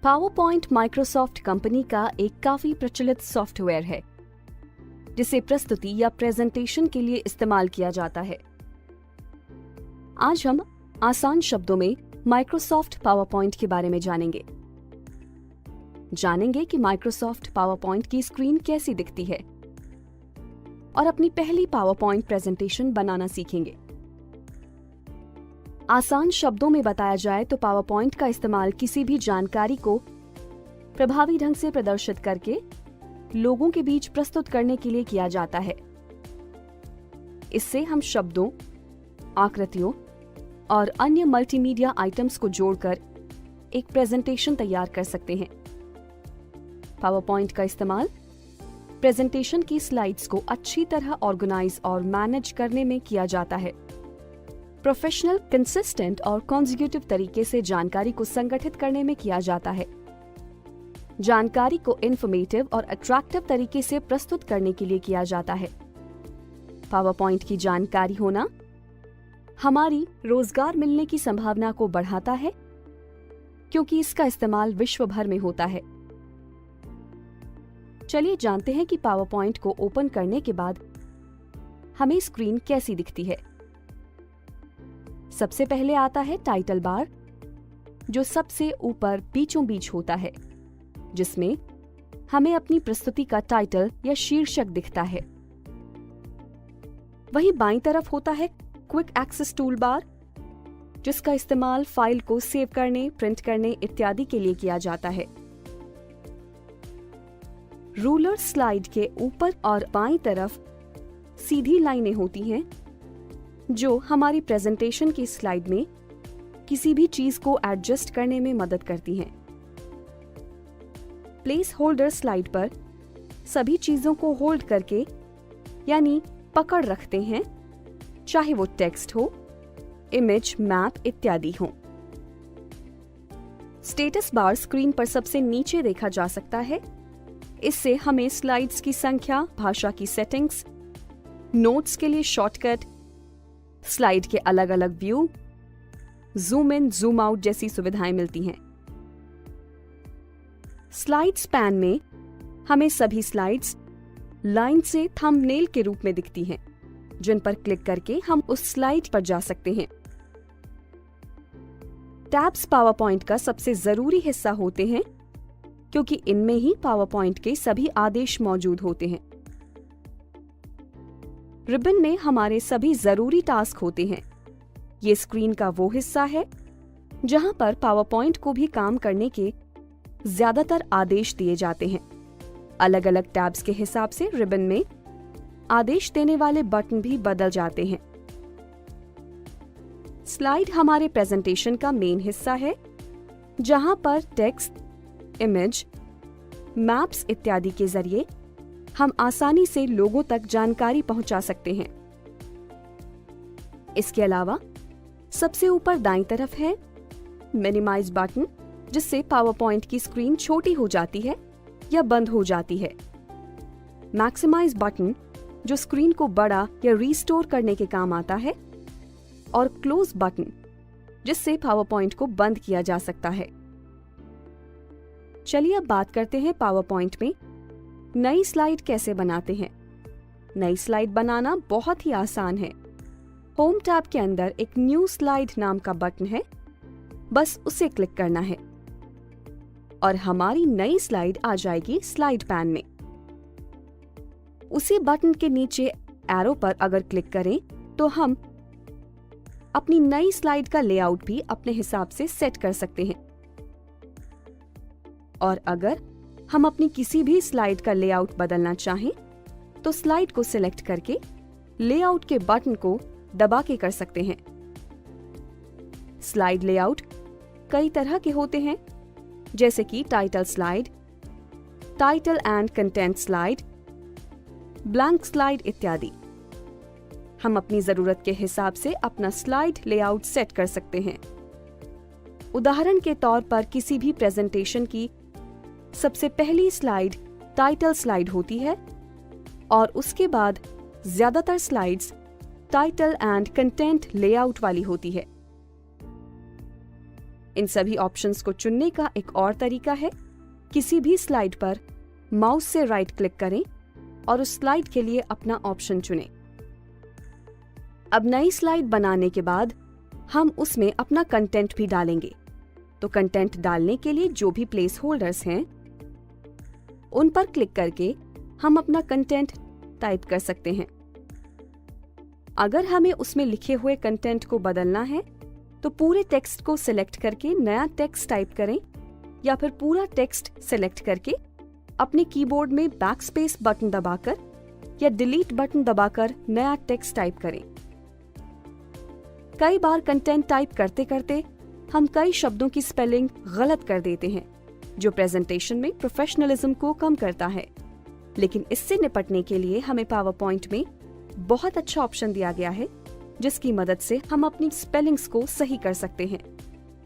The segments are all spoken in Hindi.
पावरपॉइंट माइक्रोसॉफ्ट कंपनी का एक काफी प्रचलित सॉफ्टवेयर है जिसे प्रस्तुति या प्रेजेंटेशन के लिए इस्तेमाल किया जाता है। आज हम आसान शब्दों में माइक्रोसॉफ्ट पावरपॉइंट के बारे में जानेंगे कि माइक्रोसॉफ्ट पावरपॉइंट की स्क्रीन कैसी दिखती है और अपनी पहली पावरपॉइंट प्रेजेंटेशन बनाना सीखेंगे। आसान शब्दों में बताया जाए तो पावरपॉइंट का इस्तेमाल किसी भी जानकारी को प्रभावी ढंग से प्रदर्शित करके लोगों के बीच प्रस्तुत करने के लिए किया जाता है। इससे हम शब्दों, आकृतियों और अन्य मल्टीमीडिया आइटम्स को जोड़कर एक प्रेजेंटेशन तैयार कर सकते हैं। पावरपॉइंट का इस्तेमाल प्रेजेंटेशन की स्लाइड्स को अच्छी तरह ऑर्गेनाइज और मैनेज करने में किया जाता है। प्रोफेशनल, कंसिस्टेंट और कॉन्जिक्यूटिव तरीके से जानकारी को संगठित करने में किया जाता है। जानकारी को इन्फॉर्मेटिव और अट्रैक्टिव तरीके से प्रस्तुत करने के लिए किया जाता है। पावरपॉइंट की जानकारी होना हमारी रोजगार मिलने की संभावना को बढ़ाता है क्योंकि इसका इस्तेमाल विश्व भर में होता है। चलिए जानते हैं कि पावरपॉइंट को ओपन करने के बाद हमें स्क्रीन कैसी दिखती है। सबसे पहले आता है टाइटल बार, जो सबसे ऊपर बीचों बीच होता है, जिसमें हमें अपनी प्रस्तुति का टाइटल या शीर्षक दिखता है। वहीं बाईं तरफ होता है क्विक एक्सेस टूल बार, जिसका इस्तेमाल फाइल को सेव करने, प्रिंट करने इत्यादि के लिए किया जाता है। रूलर स्लाइड के ऊपर और बाईं तरफ सीधी लाइनें होती हैं जो हमारी प्रेजेंटेशन की स्लाइड में किसी भी चीज को एडजस्ट करने में मदद करती हैं। प्लेस होल्डर स्लाइड पर सभी चीजों को होल्ड करके यानी पकड़ रखते हैं, चाहे वो टेक्स्ट हो, इमेज, मैप इत्यादि हो। स्टेटस बार स्क्रीन पर सबसे नीचे देखा जा सकता है। इससे हमें स्लाइड्स की संख्या, भाषा की सेटिंग्स, नोट्स के लिए शॉर्टकट, स्लाइड के अलग अलग view, zoom in, zoom out जैसी सुविधाएं मिलती हैं। स्लाइड्स पैन में हमें सभी स्लाइड्स लाइन से थंबनेल के रूप में दिखती हैं, जिन पर क्लिक करके हम उस स्लाइड पर जा सकते हैं। टैब्स पावरपॉइंट का सबसे जरूरी हिस्सा होते हैं क्योंकि इनमें ही पावरपॉइंट के सभी आदेश मौजूद होते हैं। रिबन में हमारे सभी जरूरी टास्क होते हैं। ये स्क्रीन का वो हिस्सा है जहां पर पावरपॉइंट को भी काम करने के ज्यादातर आदेश दिए जाते हैं। अलग अलग टैब्स के हिसाब से रिबन में आदेश देने वाले बटन भी बदल जाते हैं। स्लाइड हमारे प्रेजेंटेशन का मेन हिस्सा है जहां पर टेक्स्ट, इमेज, मैप्स इत्यादि के जरिए हम आसानी से लोगों तक जानकारी पहुंचा सकते हैं। इसके अलावा सबसे ऊपर दाईं तरफ है मिनिमाइज बटन, जिससे पावरपॉइंट की स्क्रीन छोटी हो जाती है या बंद हो जाती है। मैक्सिमाइज बटन, जो स्क्रीन को बड़ा या रीस्टोर करने के काम आता है, और क्लोज बटन, जिससे पावरपॉइंट को बंद किया जा सकता है। चलिए अब बात करते हैं पावरपॉइंट में नई स्लाइड कैसे बनाते हैं। नई स्लाइड बनाना बहुत ही आसान है। होम टैब के अंदर एक न्यू स्लाइड नाम का बटन है, बस उसे क्लिक करना है और हमारी नई स्लाइड आ जाएगी स्लाइड पैन में। उसी बटन के नीचे एरो पर अगर क्लिक करें तो हम अपनी नई स्लाइड का लेआउट भी अपने हिसाब से सेट कर सकते हैं। और अगर हम अपनी किसी भी स्लाइड का लेआउट बदलना चाहें तो स्लाइड को सिलेक्ट करके लेआउट के बटन को दबा के कर सकते हैं। स्लाइड लेआउट कई तरह के होते हैं, जैसे कि title slide, title and content slide, blank slide इत्यादि। हम अपनी जरूरत के हिसाब से अपना स्लाइड लेआउट सेट कर सकते हैं। उदाहरण के तौर पर किसी भी प्रेजेंटेशन की सबसे पहली स्लाइड टाइटल स्लाइड होती है और उसके बाद ज्यादातर slides title and content layout वाली होती है। इन सभी ऑप्शंस को चुनने का एक और तरीका है, किसी भी स्लाइड पर माउस से राइट क्लिक करें और उस स्लाइड के लिए अपना ऑप्शन चुनें। अब नई स्लाइड बनाने के बाद हम उसमें अपना कंटेंट भी डालेंगे। तो कंटेंट डालने के लिए जो भी प्लेस होल्डर्स हैं, उन पर क्लिक करके हम अपना कंटेंट टाइप कर सकते हैं। अगर हमें उसमें लिखे हुए कंटेंट को बदलना है तो पूरे टेक्स्ट को सिलेक्ट करके नया टेक्स्ट टाइप करें, या फिर पूरा टेक्स्ट सिलेक्ट करके अपने कीबोर्ड में बैकस्पेस बटन दबाकर या डिलीट बटन दबाकर नया टेक्स्ट टाइप करें। कई बार कंटेंट टाइप करते करते हम कई शब्दों की स्पेलिंग गलत कर देते हैं, जो प्रेजेंटेशन में प्रोफेशनलिज्म को कम करता है। लेकिन इससे निपटने के लिए हमें पावर पॉइंट में बहुत अच्छा ऑप्शन दिया गया है, जिसकी मदद से हम अपनी स्पेलिंग्स को सही कर सकते हैं।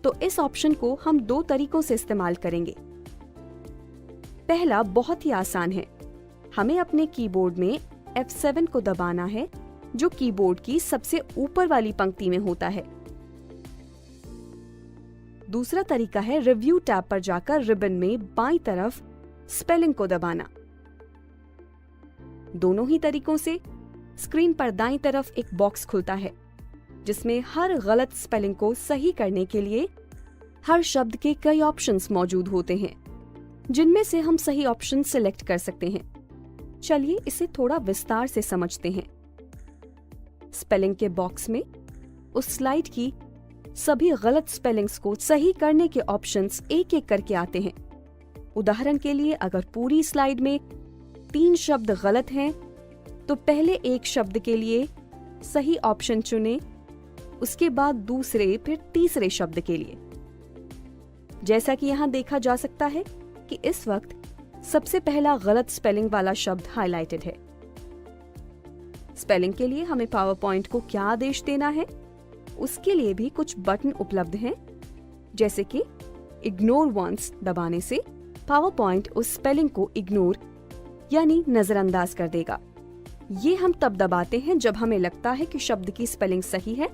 तो इस ऑप्शन को हम 2 तरीकों से इस्तेमाल करेंगे। पहला बहुत ही आसान है, हमें अपने कीबोर्ड में F7 को दबाना है, जो कीबोर्ड की सबसे ऊपर वाली पंक्ति में होता है। दूसरा तरीका है रिव्यू टैब पर जाकर रिबन में बाईं तरफ स्पेलिंग को दबाना। दोनों ही तरीकों से स्क्रीन पर दाईं तरफ एक बॉक्स खुलता है, जिसमें हर गलत स्पेलिंग को सही करने के लिए हर शब्द के कई ऑप्शंस मौजूद होते हैं, जिनमें से हम सही ऑप्शन सिलेक्ट कर सकते हैं। चलिए इसे थोड़ा विस्तार से समझते हैं। स्पेलिंग के बॉक्स में उस स्लाइड की सभी गलत स्पेलिंग्स को सही करने के ऑप्शंस एक एक करके आते हैं। उदाहरण के लिए, अगर पूरी स्लाइड में 3 शब्द गलत हैं, तो पहले एक शब्द के लिए सही ऑप्शन चुनें, उसके बाद दूसरे, फिर तीसरे शब्द के लिए। जैसा कि यहाँ देखा जा सकता है कि इस वक्त सबसे पहला गलत स्पेलिंग वाला शब्द हाईलाइटेड है। स्पेलिंग के लिए हमें पावर पॉइंट को क्या आदेश देना है, उसके लिए भी कुछ बटन उपलब्ध हैं, जैसे कि इग्नोर वंस दबाने से पावर पॉइंट उस स्पेलिंग को इग्नोर यानी नजरअंदाज कर देगा। ये हम तब दबाते हैं जब हमें लगता है कि शब्द की स्पेलिंग सही है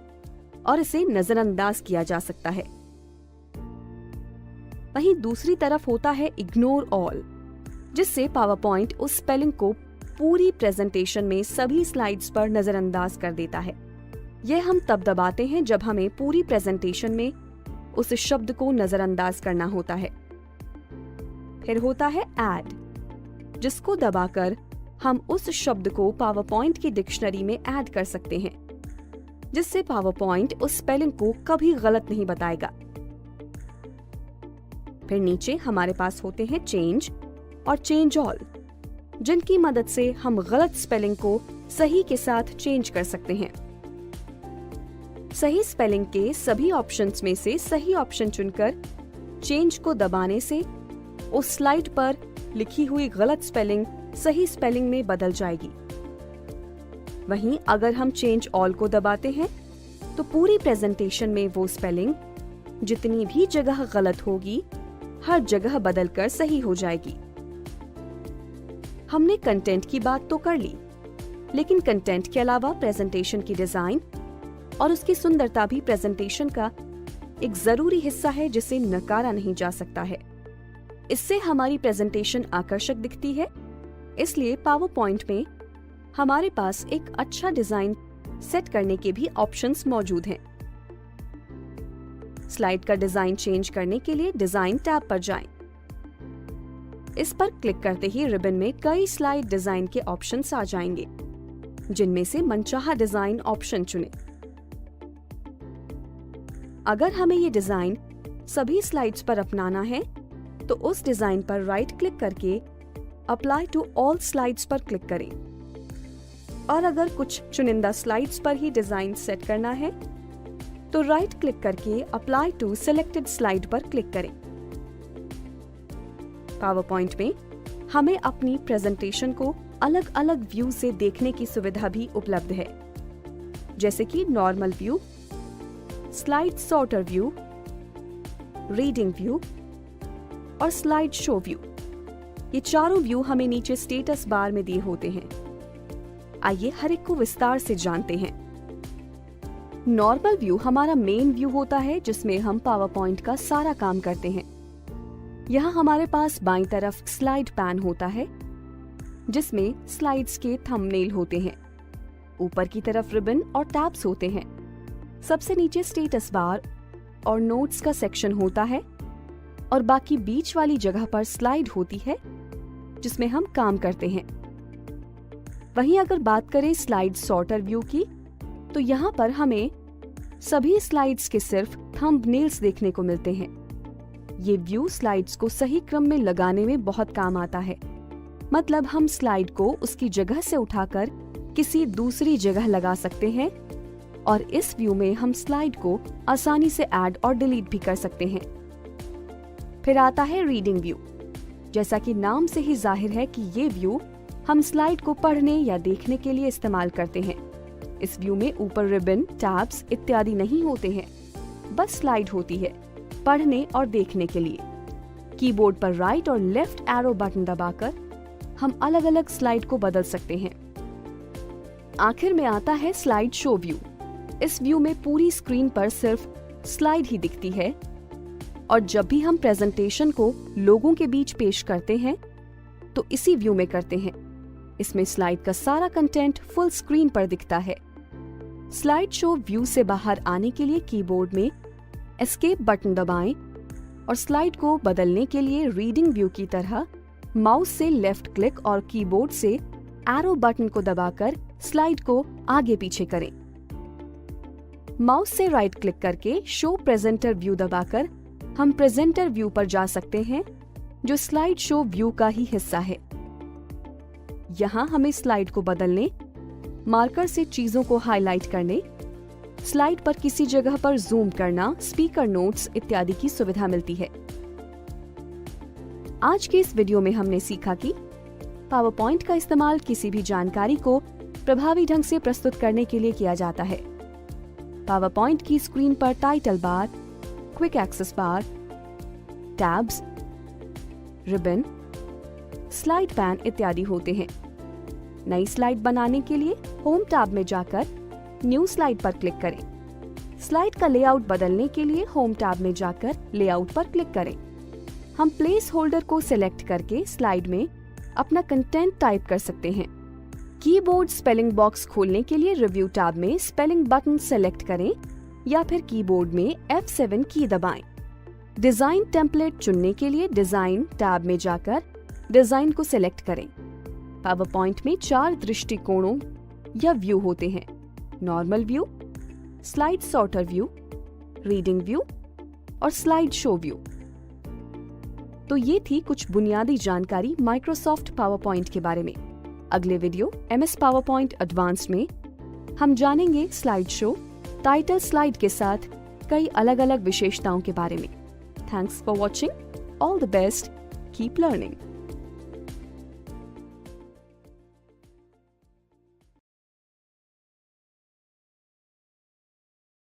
और इसे नजरअंदाज किया जा सकता है। वहीं दूसरी तरफ होता है इग्नोर ऑल, जिससे पावर पॉइंट उस स्पेलिंग को पूरी प्रेजेंटेशन में सभी स्लाइड्स पर नजरअंदाज कर देता है। यह हम तब दबाते हैं जब हमें पूरी प्रेजेंटेशन में उस शब्द को नजरअंदाज करना होता है। फिर होता है ऐड, जिसको दबाकर हम उस शब्द को पावर पॉइंट की डिक्शनरी में ऐड कर सकते हैं, जिससे पावर पॉइंट उस स्पेलिंग को कभी गलत नहीं बताएगा। फिर नीचे हमारे पास होते हैं चेंज और चेंज ऑल, जिनकी मदद से हम गलत स्पेलिंग को सही के साथ चेंज कर सकते हैं। सही स्पेलिंग के सभी ऑप्शंस में से सही ऑप्शन चुनकर चेंज को दबाने से उस स्लाइड पर लिखी हुई गलत स्पेलिंग सही स्पेलिंग में बदल जाएगी। वहीं अगर हम चेंज ऑल को दबाते हैं तो पूरी प्रेजेंटेशन में वो स्पेलिंग जितनी भी जगह गलत होगी, हर जगह बदलकर सही हो जाएगी। हमने कंटेंट की बात तो कर ली, लेकिन कंटेंट के अलावा प्रेजेंटेशन की डिजाइन और उसकी सुंदरता भी प्रेजेंटेशन का एक जरूरी हिस्सा है, जिसे नकारा नहीं जा सकता है। इससे हमारी प्रेजेंटेशन आकर्षक दिखती है। इसलिए पावर पॉइंट में हमारे पास एक अच्छा डिजाइन सेट करने के भी ऑप्शंस मौजूद हैं। स्लाइड का डिजाइन चेंज करने के लिए डिजाइन टैब पर जाएं। इस पर क्लिक करते ही रिबन में कई स्लाइड डिजाइन के ऑप्शंस आ जाएंगे, जिनमें से मनचाहा डिजाइन ऑप्शन चुनें। अगर हमें ये डिजाइन सभी स्लाइड्स पर अपनाना है तो उस डिजाइन पर राइट क्लिक करके अप्लाई टू ऑल स्लाइड्स पर क्लिक करें, और अगर कुछ चुनिंदा स्लाइड्स पर ही डिजाइन सेट करना है तो राइट क्लिक करके अप्लाई टू सिलेक्टेड स्लाइड पर क्लिक करें। पावर पॉइंट में हमें अपनी प्रेजेंटेशन को अलग अलग व्यू से देखने की सुविधा भी उपलब्ध है, जैसे कि normal view, slide sorter view, reading view और स्लाइड शो व्यू। ये चारों व्यू हमें नीचे स्टेटस बार में दिए होते हैं। आइए हर एक को विस्तार से जानते हैं। नॉर्मल व्यू हमारा मेन व्यू होता है जिसमें हम पावर पॉइंट का सारा काम करते हैं। यहाँ हमारे पास बाईं तरफ स्लाइड पैन होता है जिसमें स्लाइड्स के थंबनेल होते हैं। ऊपर की तरफ रिबन और टैब्स होते हैं। सबसे नीचे स्टेटस बार और नोट्स का सेक्शन होता है और बाकी बीच वाली जगह पर स्लाइड होती है जिसमें हम काम करते हैं। वहीं अगर बात करें स्लाइड सॉर्टर व्यू की तो यहाँ पर हमें सभी स्लाइड्स के सिर्फ थंबनेल्स देखने को मिलते हैं। ये व्यू स्लाइड्स को सही क्रम में लगाने में बहुत काम आता है। मतलब हम स्लाइड को उसकी जगह से उठाकर किसी दूसरी जगह लगा सकते हैं और इस व्यू में हम स्लाइड को आसानी से ऐड और डिलीट भी कर सकते हैं। फिर आता है रीडिंग व्यू। जैसा कि नाम से ही जाहिर है कि ये व्यू हम स्लाइड को पढ़ने या देखने के लिए इस्तेमाल करते हैं। इस व्यू में ऊपर रिबन, टैब्स इत्यादि नहीं होते हैं, बस स्लाइड होती है पढ़ने और देखने के लिए। कीबोर्ड पर राइट और लेफ्ट एरो बटन दबाकर हम अलग अलग स्लाइड को बदल सकते हैं। आखिर में आता है स्लाइड शो व्यू। इस व्यू में पूरी स्क्रीन पर सिर्फ स्लाइड ही दिखती है और जब भी हम प्रेजेंटेशन को लोगों के बीच पेश करते हैं तो इसी व्यू में करते हैं। इसमें स्लाइड का सारा कंटेंट फुल स्क्रीन पर दिखता है। स्लाइड शो व्यू से बाहर आने के लिए कीबोर्ड में एस्केप बटन दबाएं और स्लाइड को बदलने के लिए रीडिंग व्यू की तरह माउस से लेफ्ट क्लिक और कीबोर्ड से एरो बटन को दबाकर स्लाइड को आगे पीछे करें। माउस से राइट क्लिक करके शो प्रेजेंटर व्यू दबाकर हम प्रेजेंटर व्यू पर जा सकते हैं जो स्लाइड शो व्यू का ही हिस्सा है। यहाँ हमें स्लाइड को बदलने, मार्कर से चीजों को हाईलाइट करने, स्लाइड पर किसी जगह पर जूम करना, स्पीकर नोट्स इत्यादि की सुविधा मिलती है। आज के इस वीडियो में हमने सीखा कि पावर पॉइंट का इस्तेमाल किसी भी जानकारी को प्रभावी ढंग से प्रस्तुत करने के लिए किया जाता है। पावर पॉइंट की स्क्रीन पर टाइटल बार, क्विक एक्सेस बार, टैब्स, रिबन, स्लाइड पैन इत्यादि होते हैं। नई स्लाइड बनाने के लिए होम टैब में जाकर न्यू स्लाइड पर क्लिक करें। स्लाइड का लेआउट बदलने के लिए होम टैब में जाकर लेआउट पर क्लिक करें। हम प्लेस होल्डर को सिलेक्ट करके स्लाइड में अपना कंटेंट टाइप कर सकते हैं। कीबोर्ड स्पेलिंग बॉक्स खोलने के लिए रिव्यू टैब में स्पेलिंग बटन सेलेक्ट करें या फिर कीबोर्ड में F7 की दबाएं। डिजाइन टेम्पलेट चुनने के लिए डिजाइन टैब में जाकर डिजाइन को सिलेक्ट करें। पावर पॉइंट में 4 दृष्टिकोणों या व्यू होते हैं: normal view, slide sorter view, reading view और स्लाइड शो व्यू। तो ये थी कुछ बुनियादी जानकारी माइक्रोसॉफ्ट पावर पॉइंट के बारे में। अगले video MS power point advanced में हम जानेंगे स्लाइड शो, टाइटल स्लाइड के साथ कई अलग अलग विशेषताओं के बारे में। Thanks for watching. All the best. Keep learning.